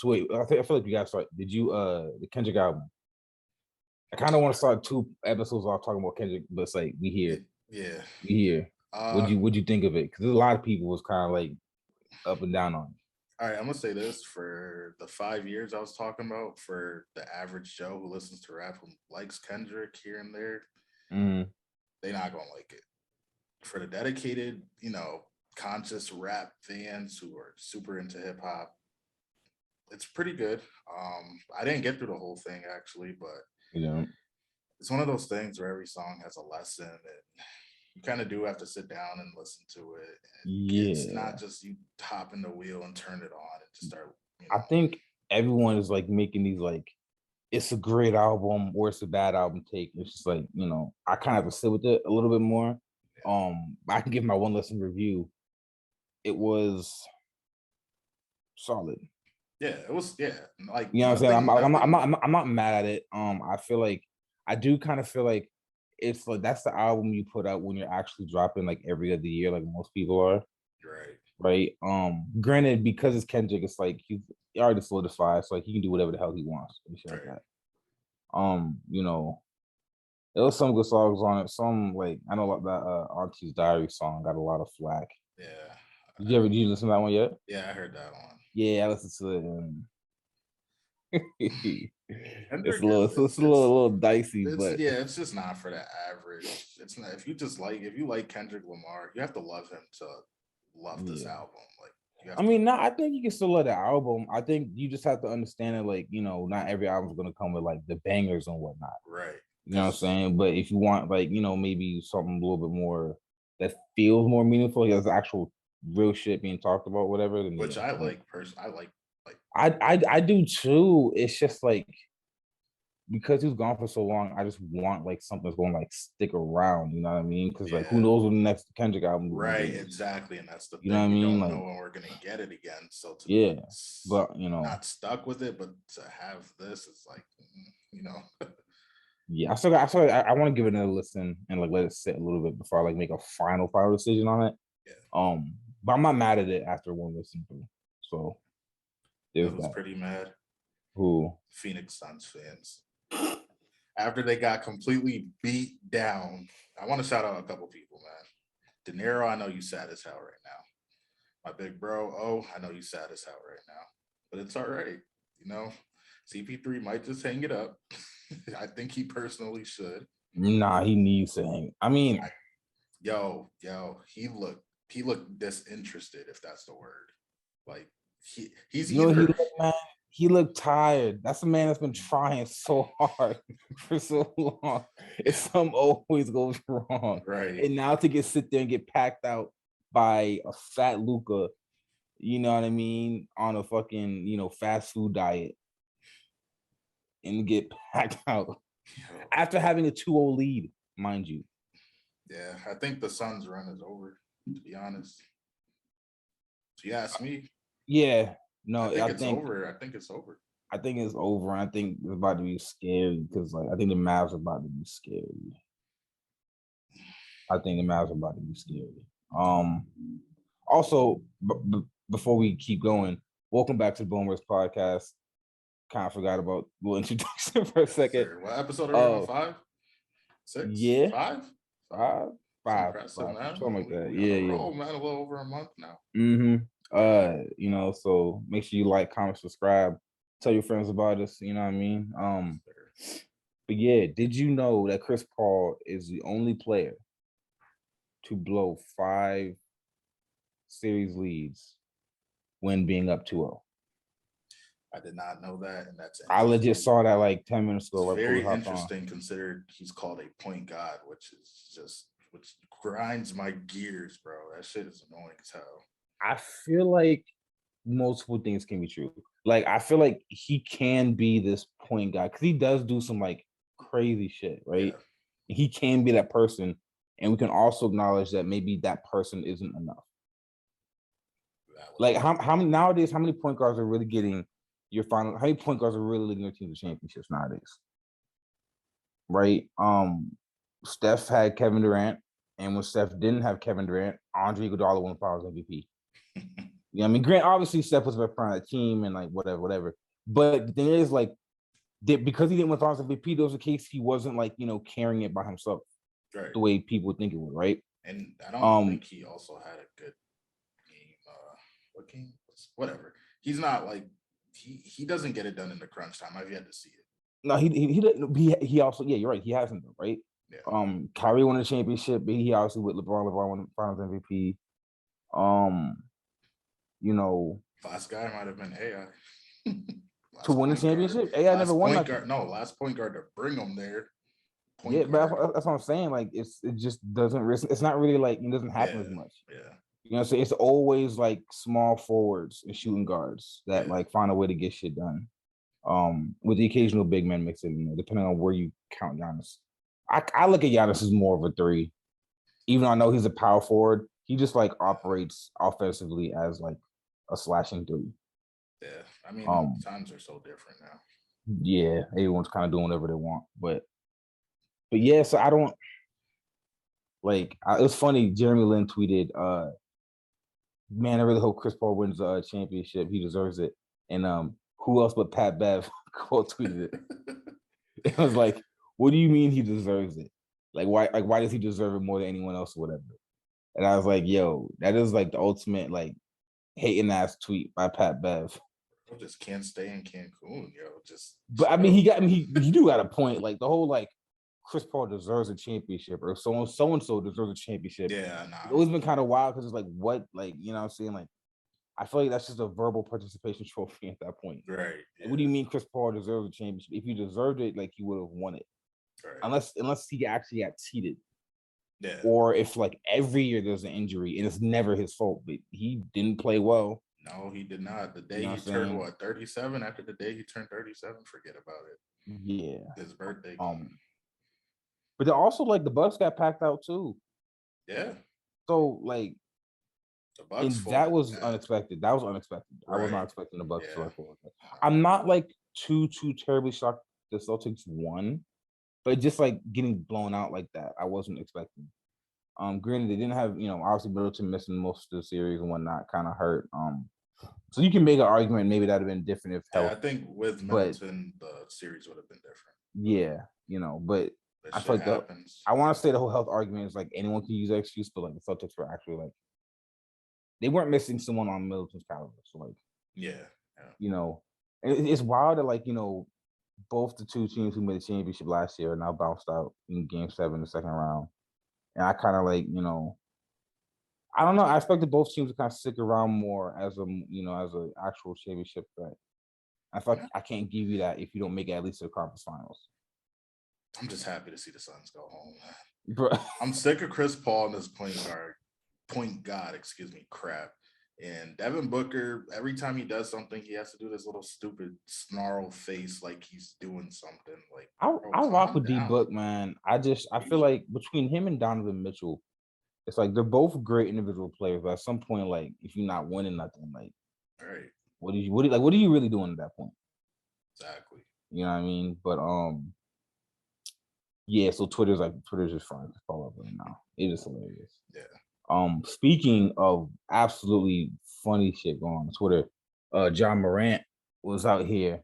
So wait, I feel like you guys start. Did you the Kendrick album? I kind of want to start 2 episodes off talking about Kendrick, but it's like we here. Yeah. We here. What'd you think of it? Because a lot of people was kind of like up and down on it. All right, I'm gonna say this for the 5 years I was talking about, for the average Joe who listens to rap, who likes Kendrick here and there, they're not gonna like it. For the dedicated, conscious rap fans who are super into hip hop, it's pretty good. I didn't get through the whole thing actually, but it's one of those things where every song has a lesson, and you kind of do have to sit down and listen to it. And it's not just you hop in the wheel and turn it on and just start. I think everyone is like making these like it's a great album or it's a bad album take. It's just like, I kind of have to sit with it a little bit more. Yeah. I can give my one listen review. It was solid. Yeah, it was. Yeah, like what I'm saying. I'm not mad at it. I feel like I do kind of feel like it's like that's the album you put out when you're actually dropping like every other year, like most people are. Right. Granted, because it's Kendrick, it's like he already solidified, so like he can do whatever the hell he wants and shit like that. There was some good songs on it. Some like I know like that Auntie's Diary song got a lot of flack. Yeah. Did you listen to that one yet? Yeah, I heard that one. Yeah, I listened to it. It's a little dicey, but yeah, it's just not for the average. It's not if you like Kendrick Lamar, you have to love him to love this album. Like I think you can still love the album. I think you just have to understand it, like, not every album's gonna come with like the bangers and whatnot. Right. You know what I'm saying? But if you want like, maybe something a little bit more that feels more meaningful, there's actual real shit being talked about, whatever. Then which I like personally. I like I do too. It's just like because he's gone for so long, I just want like something that's going to like stick around. You know what I mean? Because like who knows when the next Kendrick album? Right, exactly, and that's the thing. You know what I mean? Don't know when we're gonna get it again. So but not stuck with it, but to have this is like, Yeah, I want to give it another listen and like let it sit a little bit before I like make a final decision on it. Yeah. But I'm not mad at it after one listen through. So it was pretty mad. Who? Phoenix Suns fans. After they got completely beat down. I want to shout out a couple people, man. De Niro, I know you sad as hell right now. My big bro, I know you sad as hell right now. But it's all right. CP3 might just hang it up. I think he personally should. Nah, he needs to hang. I mean, he looked disinterested, if that's the word. Like he's he looked tired. That's a man that's been trying so hard for so long. If something always goes wrong, right? And now to sit there and get packed out by a fat LUKA, you know what I mean, on a fucking fast food diet, and get packed out after having a 2-0 lead, mind you. Yeah, I think the Suns' run is over, to be honest. If you ask me. Yeah. No, I think it's over. I think it's over. I think it's over. I think it's about to be scary because, like, I think the Mavs are about to be scary. Also, before we keep going, welcome back to the Boomers Podcast. Kind of forgot about a little introduction for a second. Sir. What episode are we on? 5? 6? Yeah. 5? 5. Something like that. Roll, man, a little over a month now. So make sure you like, comment, subscribe, tell your friends about us. You know what I mean? But yeah, did you know that Chris Paul is the only player to blow 5 series leads when being up 2-0? I did not know that, and that's I legit saw that like 10 minutes ago. It's very interesting, considered he's called a point guard, which grinds my gears, bro. That shit is annoying as hell. I feel like multiple things can be true. Like, I feel like he can be this point guy because he does do some like crazy shit, right? Yeah. He can be that person, and we can also acknowledge that maybe that person isn't enough. Like, how many nowadays? How many point guards are really getting your final? How many point guards are really leading their team to championships nowadays? Right? Steph had Kevin Durant, and when Steph didn't have Kevin Durant, Andre Iguodala won Finals MVP. Yeah, I mean, Grant obviously Steph was right front of the team and like whatever. But the thing is, like, because he didn't win Finals MVP, there was a case he wasn't like carrying it by himself, right? The way people think it would, right? And I don't think he also had a good game. What game? Whatever. He's not like he doesn't get it done in the crunch time. I've yet to see it. No, he didn't. He also, yeah, you're right. He hasn't, right? Yeah. Kyrie won a championship, but he obviously with LeBron. LeBron won the Finals MVP. Last guy might have been AI. To win the championship, AI never won that. Last point guard to bring him there. Yeah, but that's what I'm saying. Like, it just doesn't. It's not really like it doesn't happen as much. Yeah. So it's always like small forwards and shooting guards that like find a way to get shit done. With the occasional big man mixed in, depending on where you count Giannis. I look at Giannis as more of a three, even though I know he's a power forward. He just like operates offensively as like a slashing three. Yeah, I mean, times are so different now. Yeah, everyone's kind of doing whatever they want, but yeah. So I don't like. It was funny. Jeremy Lin tweeted, "Man, I really hope Chris Paul wins the championship. He deserves it." And who else but Pat Bev quote tweeted it? It was like, "What do you mean he deserves it? Like why does he deserve it more than anyone else or whatever?" And I was like, "Yo, that is like the ultimate like hating ass tweet by Pat Bev." I just can't stay in Cancun, yo. But I mean, he do got a point. Like the whole like Chris Paul deserves a championship or so and so deserves a championship. Yeah, nah. It's always been kind of wild because it's like what, like what I'm saying, like I feel like that's just a verbal participation trophy at that point. Right. Yeah. What do you mean Chris Paul deserves a championship? If he deserved it, like he would have won it. Right. Unless he actually got cheated. Yeah. Or if like every year there's an injury and it's never his fault, but he didn't play well. No, he did not. The day he turned 37, after the day he turned 37, forget about it. Yeah. His birthday. But then also like the Bucks got packed out too. Yeah. So like the Bucks that was unexpected. That was unexpected. Right. I was not expecting the Bucks to fall. I'm not like too terribly shocked the Celtics won, but just like getting blown out like that, I wasn't expecting. Granted, they didn't have, obviously Middleton missing most of the series and whatnot kind of hurt. So you can make an argument maybe that'd have been different if health. I think with Middleton, the series would have been different. Yeah, but I feel like I want to say the whole health argument is like anyone can use that excuse, but like the Celtics were actually like they weren't missing someone on Middleton's caliber. So like, it's wild that like both the two teams who made the championship last year are now bounced out in Game 7, the second round. And I kind of like, I don't know. I expected both teams to kind of stick around more as as an actual championship threat. I feel like I can't give you that if you don't make it at least to the conference finals. I'm just happy to see the Suns go home. Bro. I'm sick of Chris Paul and this point guard, crap. And Devin Booker, every time he does something, he has to do this little stupid snarl face like he's doing something. Like I rock with D Book, man. I feel like between him and Donovan Mitchell, it's like they're both great individual players, but at some point, like if you're not winning nothing, like what are you really doing at that point? Exactly. You know what I mean? But yeah, so Twitter's just fine to follow up right now. It is hilarious. Yeah. Speaking of absolutely funny shit going on Twitter, John Morant was out here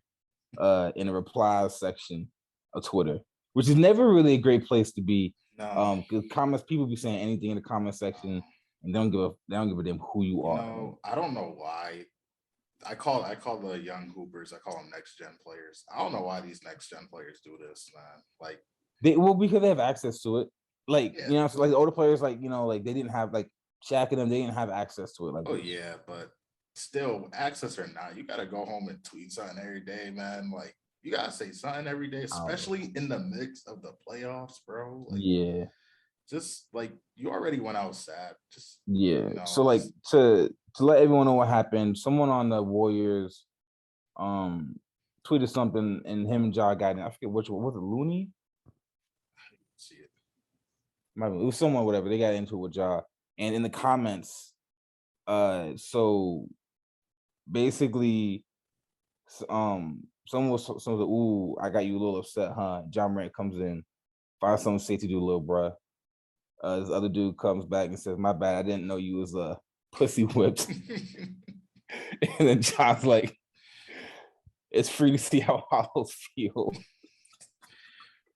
in the replies section of Twitter, which is never really a great place to be. No. Because comments, people be saying anything in the comment section and they don't give a damn who you are. No, I don't know why. I call the young hoopers, I call them next gen players. I don't know why these next gen players do this, man. Like because they have access to it. Like, so like the older players, like, like they didn't have like Shaq and them, they didn't have access to it. Like, yeah, but still, access or not, you gotta go home and tweet something every day, man. Like, you gotta say something every day, especially in the mix of the playoffs, bro. Like, just like you already went out sad. Just So like to let everyone know what happened, someone on the Warriors tweeted something and him and Ja got in. I forget which one was it, Looney? See it. It was someone, whatever. They got into it with Ja. And in the comments, so basically, someone was ooh, I got you a little upset, huh? John Morant comes in, finds something to say to do, little bruh. This other dude comes back and says, "My bad, I didn't know you was pussy whipped." And then John's like, it's free to see how hollows feel.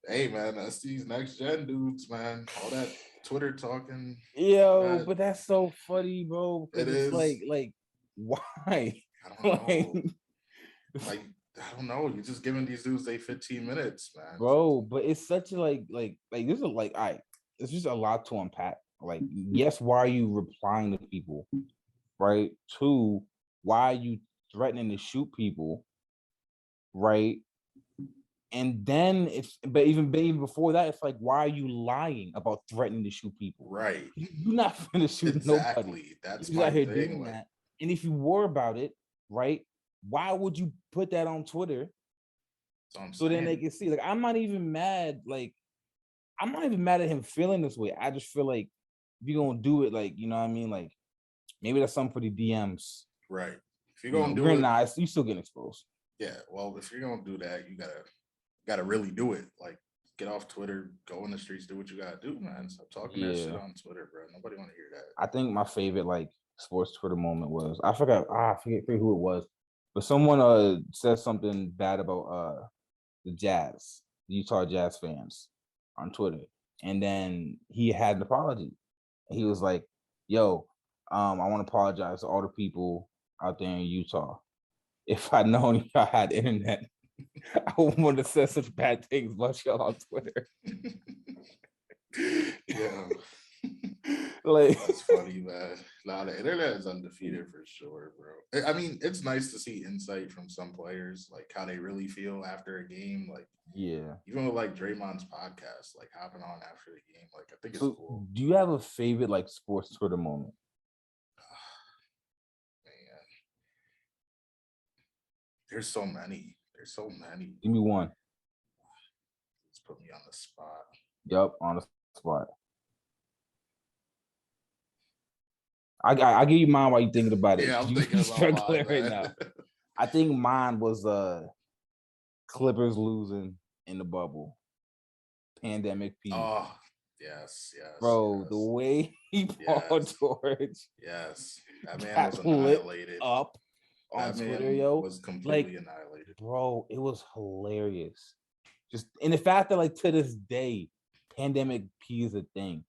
Hey man, that's these next gen dudes, man. All that Twitter talking. Yo, but that's so funny, bro. It Because it's is. like, why? I don't know. Like, I don't know. You're just giving these dudes 15 minutes, man. Bro, but it's such a like there's a like all right, it's just a lot to unpack. Like, yes, why are you replying to people? Right? Two, why are you threatening to shoot people? Right? And then it's but even before that, it's like, why are you lying about threatening to shoot people? Right. You're not gonna shoot nobody. That's You're my out here thing. doing that. And if you were about it, right? Why would you put that on Twitter? So then they can see. Like, I'm not even mad. Like, I'm not even mad at him feeling this way. I just feel like if you're gonna do it, like, you know what I mean? Like, maybe that's something for the DMs. Right. If you're gonna do it, nice, you still getting exposed. Yeah. Well, if you're gonna do that, you gotta really do it. Like, get off Twitter, go in the streets, do what you gotta do, man. Stop talking that shit on Twitter, bro. Nobody wanna hear that. I think my favorite like sports Twitter moment was I forget who it was, but someone said something bad about the Jazz, the Utah Jazz fans on Twitter. And then he had an apology. He was like, yo, I want to apologize to all the people out there in Utah. If I'd known y'all had internet, I wouldn't have said such bad things about y'all on Twitter. Yeah. Like, that's funny, man. Nah, the internet is undefeated for sure, bro. I mean, it's nice to see insight from some players, like how they really feel after a game. Like, yeah, even with like Draymond's podcast, like hopping on after the game, like I think it's cool. Do you have a favorite like sports Twitter moment? Man, there's so many. There's so many. Give me one. Let's put me on the spot. Yep, on the spot. I give you mine while you're thinking about it. Yeah, I'm thinking about mine right now. I think mine was Clippers losing in the bubble. Pandemic P. Oh, yes. Bro, the way he Paul George. Yes. That man was annihilated. Up on Twitter, yo. Was completely annihilated. Bro, it was hilarious. Just and the fact that like to this day, Pandemic P is a thing.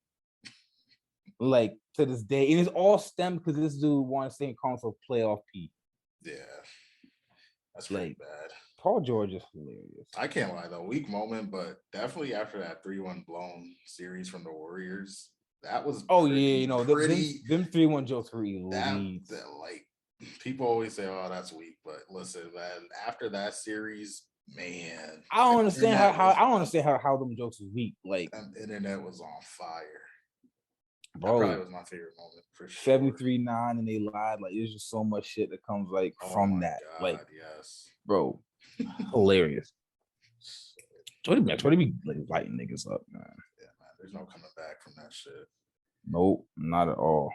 Like to this day, and it's all stemmed because this dude wanted to stay in console playoff P. Yeah, that's pretty bad. Paul George is hilarious. I can't lie though, weak moment, but definitely after that 3-1 blown series from the Warriors, that was them 3-1 jokes were elite. That like people always say, "Oh, that's weak," but listen, man, after that series, man, I don't understand how them jokes was weak. Like, the internet was on fire. Bro, that probably was my favorite moment for sure. 73-9 and they lied. Like, there's just so much shit that comes like from that. God, like, yes, bro, hilarious. Twitter be like lighting niggas up, man. Yeah, man. There's no coming back from that shit. Nope, not at all.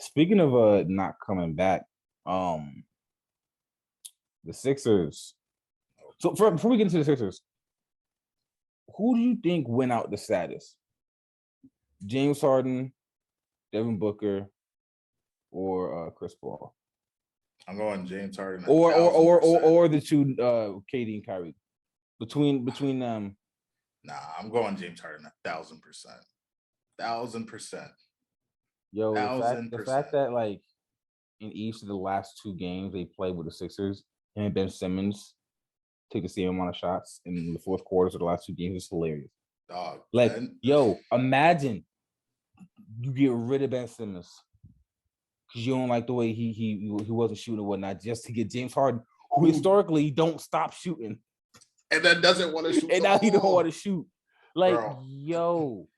Speaking of not coming back, the Sixers. So before we get into the Sixers, who do you think went out the saddest? James Harden, Devin Booker, or Chris Paul? I'm going James Harden. Or the two KD and Kyrie. Between them. Nah, I'm going James Harden 1,000%. 1,000%. Yo, the fact that like in each of the last two games they played with the Sixers and Ben Simmons took the same amount of shots in the fourth quarters of the last two games is hilarious. Dog. Like, imagine you get rid of Ben Simmons because you don't like the way he wasn't shooting and whatnot, just to get James Harden, who historically don't stop shooting, and then doesn't want to shoot, and now he don't want to shoot. Like, bro, yo,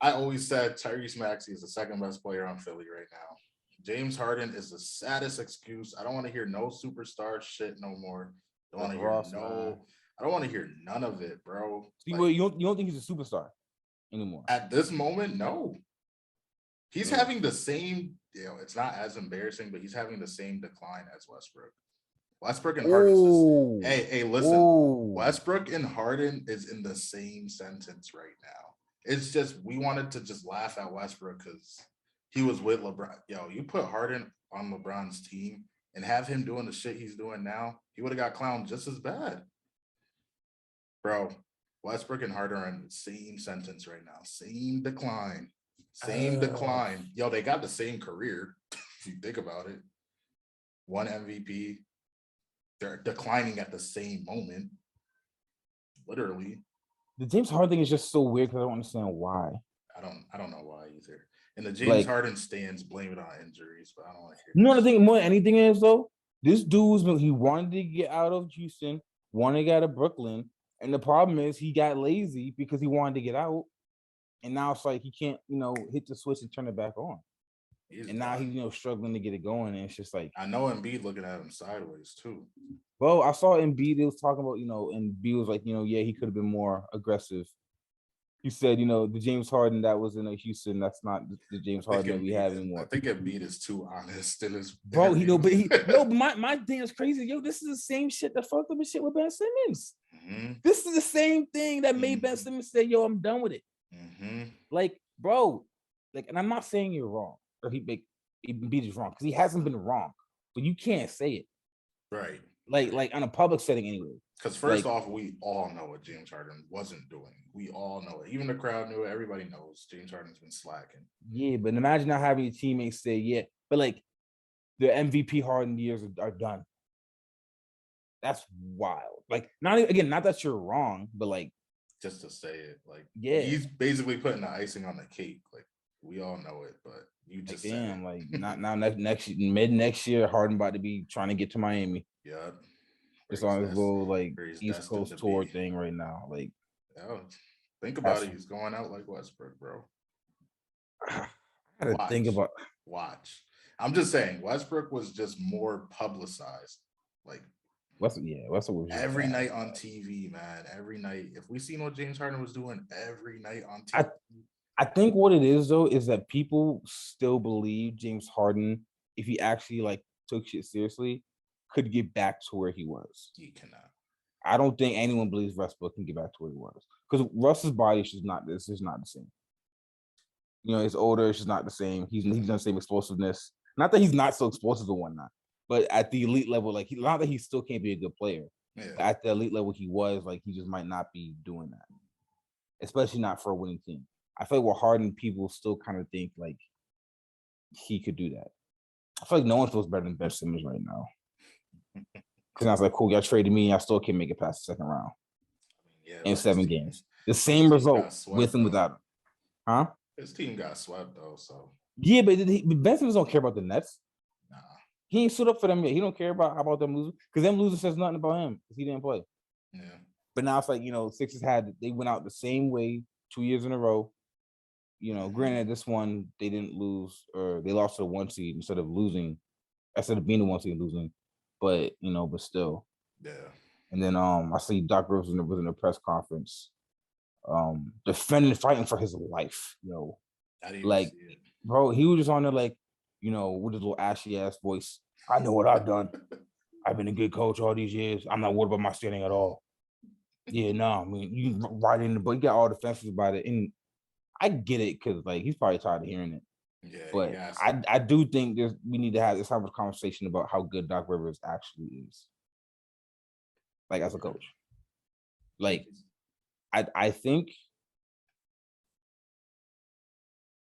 I always said Tyrese Maxey is the second best player on Philly right now. James Harden is the saddest excuse. I don't want to hear no superstar shit no more. I don't want to hear none of it, bro. You don't think he's a superstar anymore? At this moment, no. He's having the same, it's not as embarrassing, but he's having the same decline as Westbrook. Westbrook and Harden. Hey, listen. Westbrook and Harden is in the same sentence right now. It's just we wanted to just laugh at Westbrook because he was with LeBron. Yo, you put Harden on LeBron's team and have him doing the shit he's doing now, he would have got clowned just as bad. Bro, Westbrook and Harden are in the same sentence right now. Same decline. Same decline. Yo, they got the same career, if you think about it. One MVP. They're declining at the same moment. Literally. The James Harden thing is just so weird because I don't understand why. I don't know why either. And the James Harden stands blame it on injuries, but I don't want to hear. You know the thing more than anything is though, this dude's he wanted to get out of Houston, wanted to get out of Brooklyn, and the problem is he got lazy because he wanted to get out, and now it's like he can't, hit the switch and turn it back on. Now he's struggling to get it going, and it's just like I know Embiid looking at him sideways too. Well, I saw Embiid. He was talking about, and Embiid was like, yeah, he could have been more aggressive. He said, the James Harden that was in Houston, that's not the James Harden that we have anymore. I think Embiid is too honest in his bro. But my thing is crazy. Yo, this is the same shit that fucked up and shit with Ben Simmons. Mm-hmm. This is the same thing that made Ben Simmons say, "Yo, I'm done with it." Mm-hmm. Like, bro, and I'm not saying you're wrong or Embiid is wrong because he hasn't been wrong, but you can't say it, right? Like on a public setting anyway. Because first off, we all know what James Harden wasn't doing. We all know it. Even the crowd knew it. Everybody knows James Harden's been slacking. Yeah, but imagine not having your teammates say, yeah, but like the MVP Harden years are done. That's wild. Like, not that you're wrong, but like just to say it, like, yeah, he's basically putting the icing on the cake. Like, we all know it, but you just damn, like not now mid next year, Harden about to be trying to get to Miami. Yeah. Just on his little like East Coast tour thing right now. Like, think about it. He's going out like Westbrook, bro. I gotta think about. Watch. I'm just saying, Westbrook was just more publicized. Like, Westbrook was every night on TV, man. Every night. If we seen what James Harden was doing every night on TV. I think what it is though is that people still believe James Harden, if he actually like took shit seriously, could get back to where he was. He cannot. I don't think anyone believes Westbrook can get back to where he was because Russ's body is just not the same. He's older. It's just not the same. He's not the same explosiveness. Not that he's not so explosive or whatnot, but at the elite level, like not that he still can't be a good player. Yeah. At the elite level, he was like he just might not be doing that, especially not for a winning team. I feel like with Harden, people still kind of think like he could do that. I feel like no one feels better than Ben Simmons right now. Because I was like, cool, y'all traded me. I still can't make it past the second round in 7 games. The same result with and without him. Huh? His team got swept, though, so. Yeah, but Ben Simmons don't care about the Nets. Nah. He ain't stood up for them yet. He don't care about them losing. Because them losing says nothing about him because he didn't play. Yeah. But now it's like, Sixers they went out the same way 2 years in a row. Granted, this one, they didn't lose, or they lost to the 1 seed instead of being the 1 seed and losing. But but still, yeah. And then I see Doc Rivers was in a press conference, fighting for his life. Like, bro, he was just on there like, with his little ashy ass voice. I know what I've done. I've been a good coach all these years. I'm not worried about my standing at all. Yeah, no, I mean you write in the book, you got all defenses about it, and I get it because like he's probably tired of hearing it. Yeah, but I do think we need to have this type of conversation about how good Doc Rivers actually is, like as a coach. Like, I think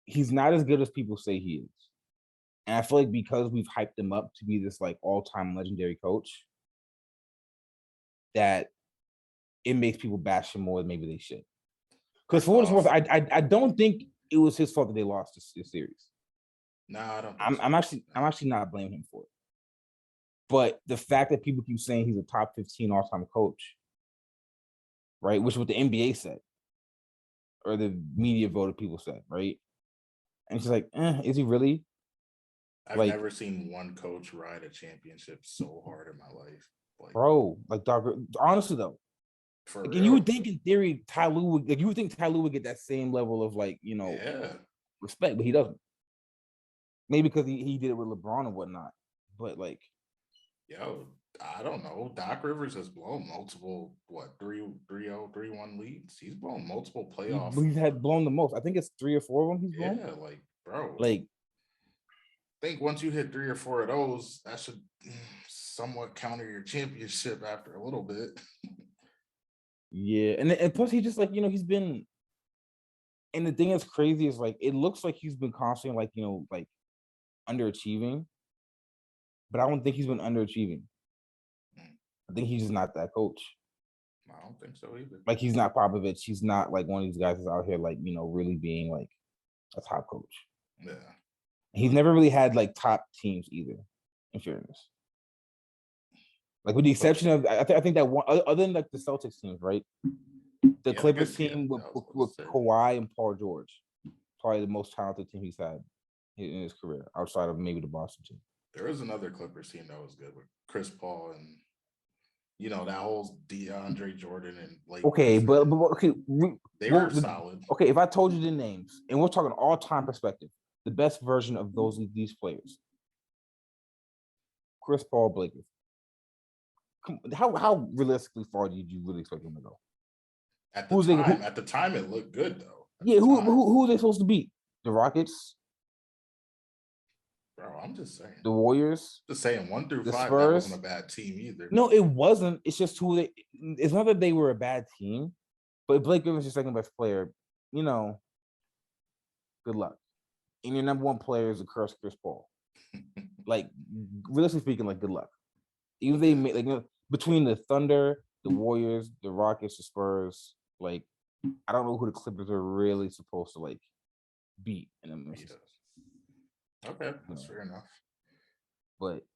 he's not as good as people say he is, and I feel like because we've hyped him up to be this like all-time legendary coach, that it makes people bash him more than maybe they should. Because for what it's worth, I don't think it was his fault that they lost this series. No, I don't. I'm actually not blaming him for it. But the fact that people keep saying he's a top 15 all-time coach, right? Which is what the NBA said, or the media voted people said, right? And it's like, is he really? I've never seen one coach ride a championship so hard in my life. Like, bro, like honestly though, like, you would think in theory Ty Lue would get that same level of respect, but he doesn't. Maybe because he did it with LeBron and whatnot. But like, yo, I don't know. Doc Rivers has blown multiple 3-0, 3-1 leads. He's blown multiple playoffs. He's had blown the most. I think it's 3 or 4 of them he's blown. Yeah, like, bro. Like, think once you hit 3 or 4 of those, that should somewhat counter your championship after a little bit. Yeah, and plus he just like he's been, and the thing that's crazy is like it looks like he's been constantly like like underachieving, but I don't think he's been underachieving. I think he's just not that coach. I don't think so either. Like he's not Popovich. He's not like one of these guys that's out here like really being like a top coach. Yeah. He's never really had like top teams either, in fairness. Like with the exception of, I think that one other than like the Celtics teams, right? The Clippers team with Kawhi and Paul George, probably the most talented team he's had in his career, outside of maybe the Boston team. There was another Clippers team that was good with Chris Paul and that whole DeAndre Jordan and Blake. Okay, but okay, they were solid. Okay, if I told you the names, and we're talking all-time perspective, the best version of these players: Chris Paul, Blake. How realistically far did you really expect him to go? At the time, it looked good though. Who are they supposed to beat? The Rockets. Bro, I'm just saying. The Warriors. Just saying 1 through 5, Spurs, that wasn't a bad team either. No, it wasn't. It's just who they. It's not that they were a bad team, but Blake Griffin's your second best player. Good luck. And your number one player is Chris Paul. Like, realistically speaking, like good luck. Even if they made between the Thunder, the Warriors, the Rockets, the Spurs, like I don't know who the Clippers are really supposed to like beat in a minute. Okay, that's fair enough. But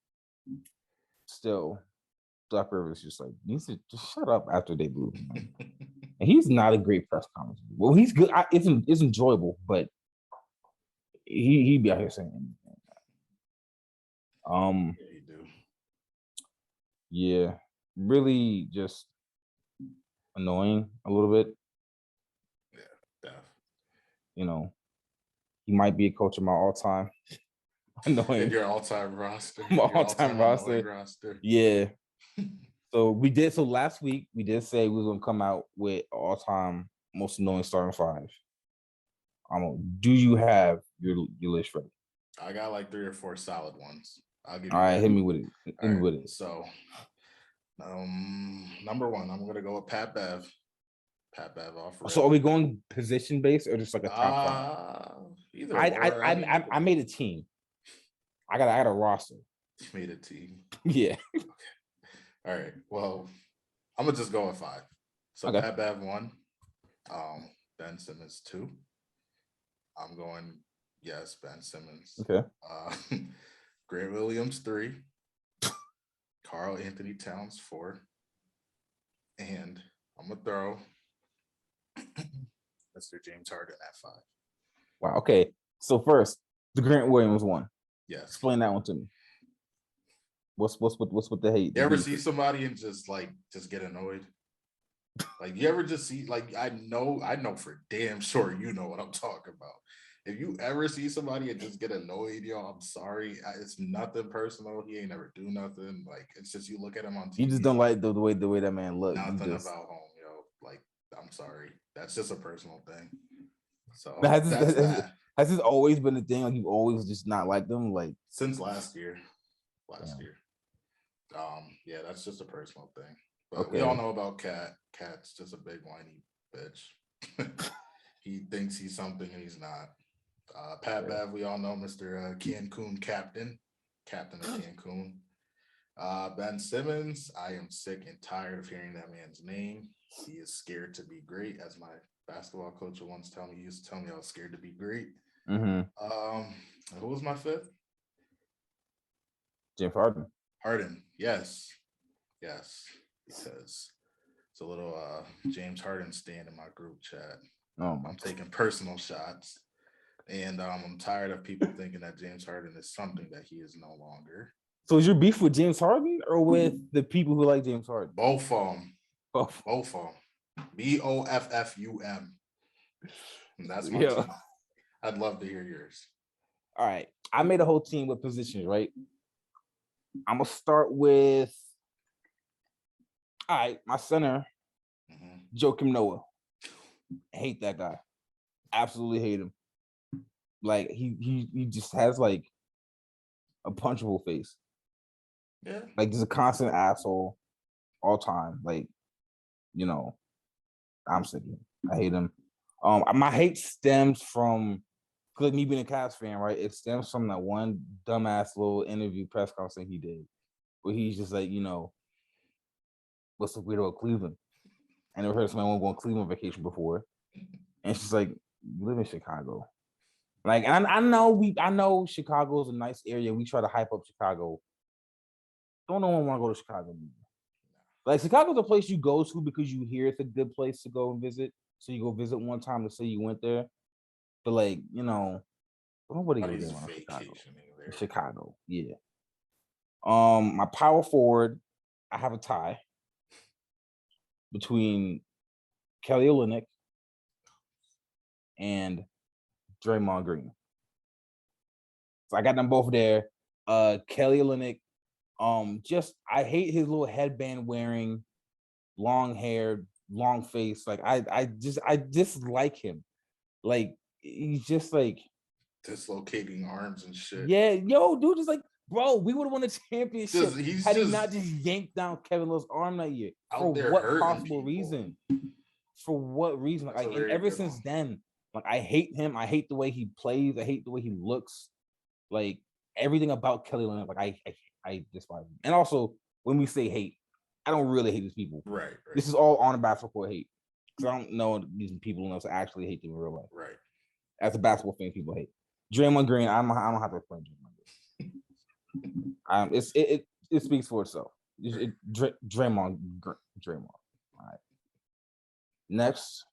still, Doc Rivers just like needs to just shut up after they lose. And he's not a great press conference. Well, he's good. It's enjoyable, but he be out here saying anything. Yeah, you do. Yeah, really just annoying a little bit. Yeah, def. He might be a coach of my all-time annoying. In your all-time roster. My all-time roster. Yeah. So last week we did say we was gonna come out with all-time most annoying starting 5. Do you have your list ready? I got like 3 or 4 solid ones. I'll give you. All right, hit me with it. Hit me with it. So, number 1, I'm gonna go with Pat Bev. Pat Bev off. So, are we going position based or just like a top 5? Either. I made a team. I got a roster. You made a team. Yeah. Okay. All right. Well, I'm gonna just go with 5. So okay. Pat Bev 1. Ben Simmons 2. I'm going. Yes, Ben Simmons. Okay. Grant Williams 3. Karl Anthony Towns 4. And I'm gonna throw Mr. James Harden at 5. Wow. Okay. So first, the Grant Williams one. Yes. Explain that one to me. What's with the hate? You ever see somebody and just get annoyed? Like you ever just see I know for damn sure you know what I'm talking about. If you ever see somebody and just get annoyed, I'm sorry. It's nothing personal. He ain't never do nothing. Like it's just you look at him on TV. You just don't like the way that man looks. Nothing about home, Like I'm sorry. That's just a personal thing. So has this always been a thing? Like you've always just not liked them? Like since last year. Yeah, that's just a personal thing. But we all know about Cat. Cat's just a big whiny bitch. He thinks he's something and he's not. Pat Bev, we all know Mr. Cancun captain of Cancun. Ben Simmons, I am sick and tired of hearing that man's name. He is scared to be great, as my basketball coach once used to tell me I was scared to be great. Mm-hmm. Who was my 5th? James Harden. Yes. Because it's a little James Harden stand in my group chat. I'm taking personal shots. And I'm tired of people thinking that James Harden is something that he is no longer. So is your beef with James Harden or with the people who like James Harden? Both of them. Both of them. BOFFUM. And that's my team. I'd love to hear yours. All right. I made a whole team with positions, right? I'm going to start with, all right, my center, Joakim Noah. I hate that guy. Absolutely hate him. Like he just has like a punchable face. Yeah. Like just a constant asshole all time. Like, I'm sick of him. I hate him. My hate stems from, because me being a Cavs fan, right? It stems from that one dumbass little interview press conference he did, where he's just like, what's the weirdo of Cleveland? I never heard someone go on Cleveland vacation before, and she's like, you live in Chicago. Like, I know Chicago is a nice area. We try to hype up Chicago. Don't no one want to go to Chicago. Like, Chicago's a place you go to because you hear it's a good place to go and visit. So you go visit one time to say you went there. But like, nobody go there on Chicago. Yeah. My power forward, I have a tie between Kelly Olynyk and Draymond Green. So I got them both there. Kelly Olynyk, I hate his little headband wearing, long hair, long face. Like I dislike him. Like he's just like dislocating arms and shit. Yeah, yo, dude, is like, bro, we would have won the championship had he not just yanked down Kevin Love's arm that year. For what possible reason? For what reason? Like, and ever since then, like, I hate him. I hate the way he plays. I hate the way he looks. Like everything about Kelly Olynyk, like I despise him. And also, when we say hate, I don't really hate these people. Right. This is all on a basketball hate. Because I don't know these people enough to actually hate them in real life. Right. As a basketball fan, people hate Draymond Green. I don't have to explain Draymond Green. It speaks for itself. Draymond. All right. Next,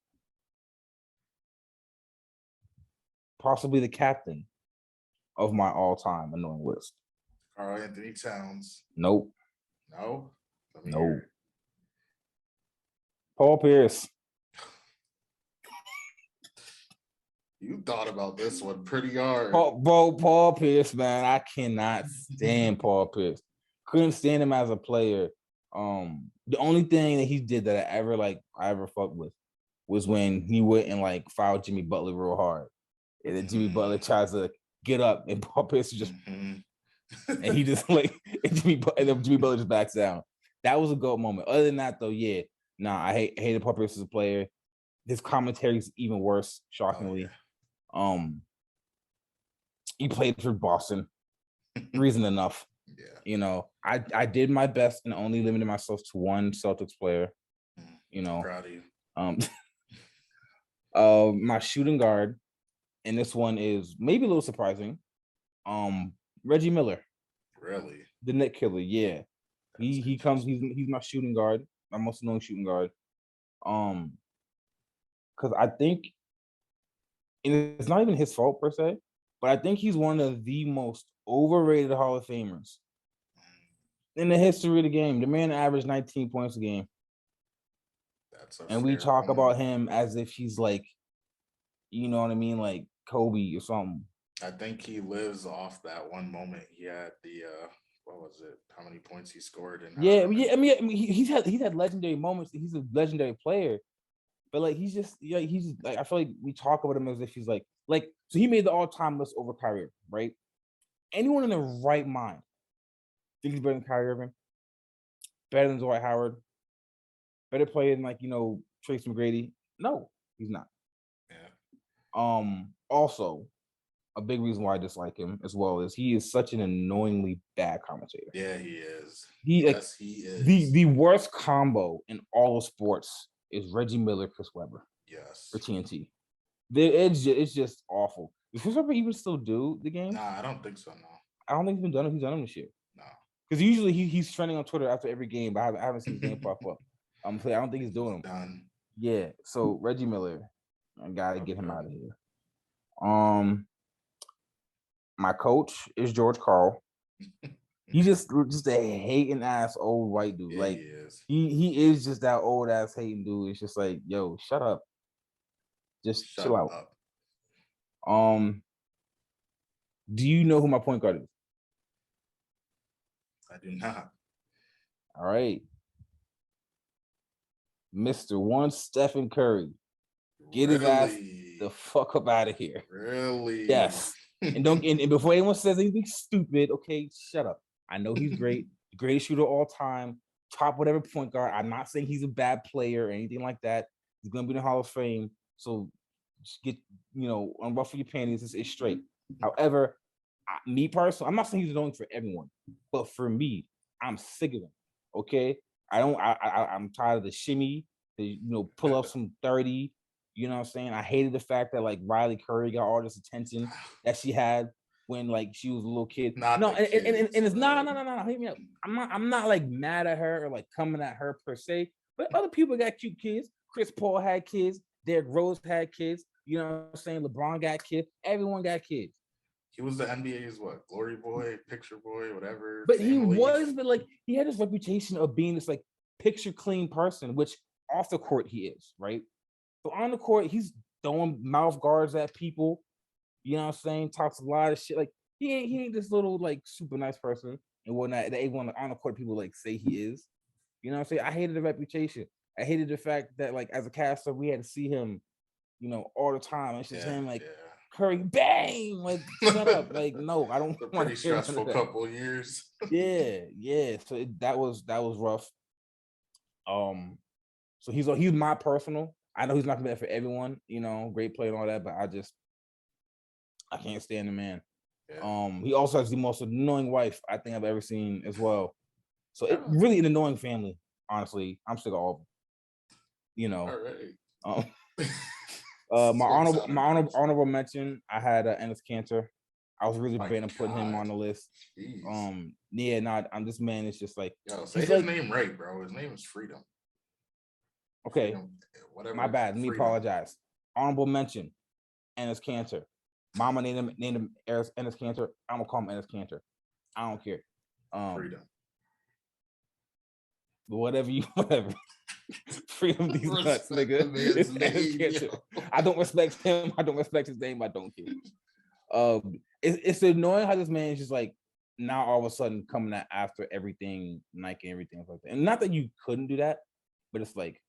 possibly the captain of my all-time annoying list. Karl-Anthony Towns. Nope. No. No. Paul Pierce. You thought about this one pretty hard. Paul Pierce, man. I cannot stand Paul Pierce. Couldn't stand him as a player. The only thing that he did that I ever fucked with was when he went and like fouled Jimmy Butler real hard. And then Jimmy Butler tries to get up and Paul Pierce just and he just like and Jimmy Butler just backs down. That was a GOAT moment. Other than that, though, yeah. Nah, I hated Paul Pierce as a player. His commentary is even worse, shockingly. He played for Boston. Reason enough. Yeah. I did my best and only limited myself to one Celtics player. Proud of you. My shooting guard, and this one is maybe a little surprising. Reggie Miller. Really? The Nick Killer, yeah. He comes, he's my shooting guard, my most annoying shooting guard. Because I think, and it's not even his fault per se, but I think he's one of the most overrated Hall of Famers in the history of the game. The man averaged 19 points a game. And we talk about him as if he's like, you know what I mean, like Kobe or something. I think he lives off that one moment. He had the what was it? How many points he scored? And I mean, he's had legendary moments. He's a legendary player, but like he's like I feel like we talk about him as if he's like so he made the all-time list over Kyrie, right? Anyone in their right mind think he's better than Kyrie Irving, better than Dwight Howard, better player than Tracy McGrady? No, he's not. Yeah. Also, a big reason why I dislike him as well is he is such an annoyingly bad commentator. Yeah, he is. He is. The worst combo in all of sports is Reggie Miller, Chris Webber. Yes. For TNT. It's just awful. Does Chris Webber even still do the game? Nah, I don't think so. No. I don't think he's done them this year. No. Because usually he's trending on Twitter after every game, but I haven't seen his name pop up. I don't think he's doing them. Done. Yeah. So Reggie Miller, I gotta get him out of here. My coach is George Karl. He's just a hating ass old white dude. Yeah, like he is just that old ass hating dude. It's just like, yo, shut up. Just chill out. Do you know who my point guard is? I do not. All right. Mr. One Stephen Curry. Get his ass the fuck up out of here. Really? Yes. And before anyone says anything stupid, okay, shut up. I know he's great, the greatest shooter of all time, top whatever point guard. I'm not saying he's a bad player or anything like that. He's gonna be in the Hall of Fame. So just get, unruffle your panties. It's straight. However, me personally, I'm not saying he's annoying for everyone, but for me, I'm sick of him. Okay, I'm tired of the shimmy, the pull up some 30. You know what I'm saying? I hated the fact that like Riley Curry got all this attention that she had when like she was a little kid. And it's no. Hit me up. I'm not like mad at her or like coming at her per se, but other people got cute kids. Chris Paul had kids. Derrick Rose had kids. You know what I'm saying? LeBron got kids. Everyone got kids. He was the NBA's glory boy, picture boy, whatever. But like he had this reputation of being this like picture clean person, which off the court he is, right? So on the court, he's throwing mouth guards at people. You know what I'm saying? Talks a lot of shit. Like he ain't this little like super nice person and whatnot. They want on the court people like say he is. You know what I'm saying? I hated the reputation. I hated the fact that like as a caster, we had to see him, all the time. It's just him like Curry, bang, like shut up. Like, no, I don't want to hear stressful couple of years. Yeah. So that was rough. So he's my personal. I know he's not gonna be there for everyone, great player and all that, but I can't stand the man. Yeah. He also has the most annoying wife I think I've ever seen as well. So it really an annoying family, honestly. I'm sick of all of them. All right. My honorable mention, I had Enes Kanter. I was really debating putting him on the list. This man is just like say his name right, bro. His name is Freedom. Okay, whatever. My bad. Let me apologize. Honorable mention, Enes Kanter. Mama named him Enes Kanter. I'm gonna call him Enes Kanter. I don't care. Freedom. Whatever. Freedom these nuts, nigga. It's Enes Kanter. I don't respect him. I don't respect his name. I don't care. It's annoying how this man is just like now all of a sudden coming out after everything, Nike and everything like that. And not that you couldn't do that, but it's like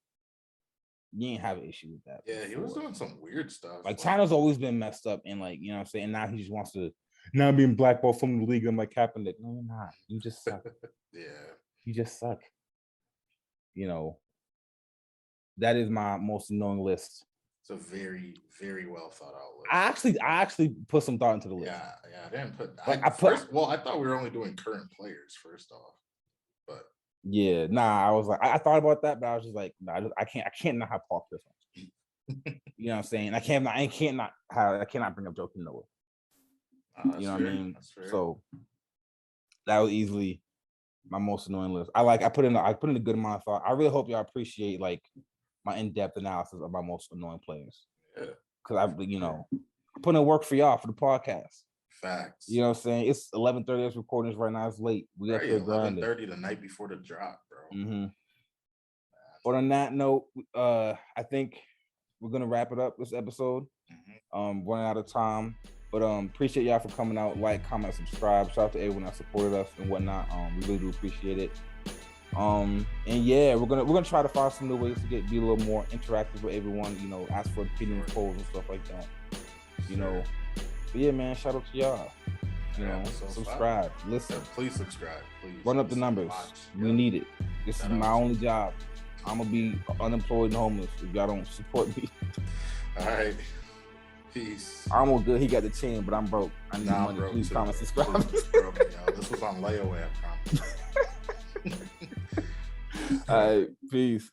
you ain't have an issue with that. Yeah, he was doing some weird stuff. Like China's always been messed up and like, you know what I'm saying? And now he just wants to now being blackballed from the league. I'm like Kaepernick. No, you're not. You just suck. Yeah. You just suck. That is my most annoying list. It's a very, very well thought out list. I actually put some thought into the list. Yeah. I didn't put I thought we were only doing current players first off. But yeah, I was like, I thought about that, but I was just like, I can't not have Paul Pierce on. You know what I'm saying? I cannot bring up Joakim Noah. You know what I mean? So that was easily my most annoying list. I put in a good amount of thought. I really hope y'all appreciate like my in-depth analysis of my most annoying players. Yeah. Because I put in work for y'all for the podcast. Facts. You know what I'm saying? It's 11:30. It's recording this right now. It's late. We got to 11:30 the night before the drop, bro. Mm-hmm. But on that note, I think we're gonna wrap it up this episode. Mm-hmm. Running out of time. But appreciate y'all for coming out, like, comment, subscribe. Shout out to everyone that supported us and whatnot. We really do appreciate it. And yeah, we're gonna try to find some new ways to be a little more interactive with everyone. Ask for opinions, polls, and stuff like that. But yeah, man, shout out to y'all. Subscribe, listen. Please subscribe. Please run up the numbers. We need it. This is my only job. I'm gonna be unemployed and homeless if y'all don't support me. All right. Peace. I'm all good. He got the chain, but I'm broke. I need money. Please comment, subscribe. This was on layaway, I promise. All right. Peace.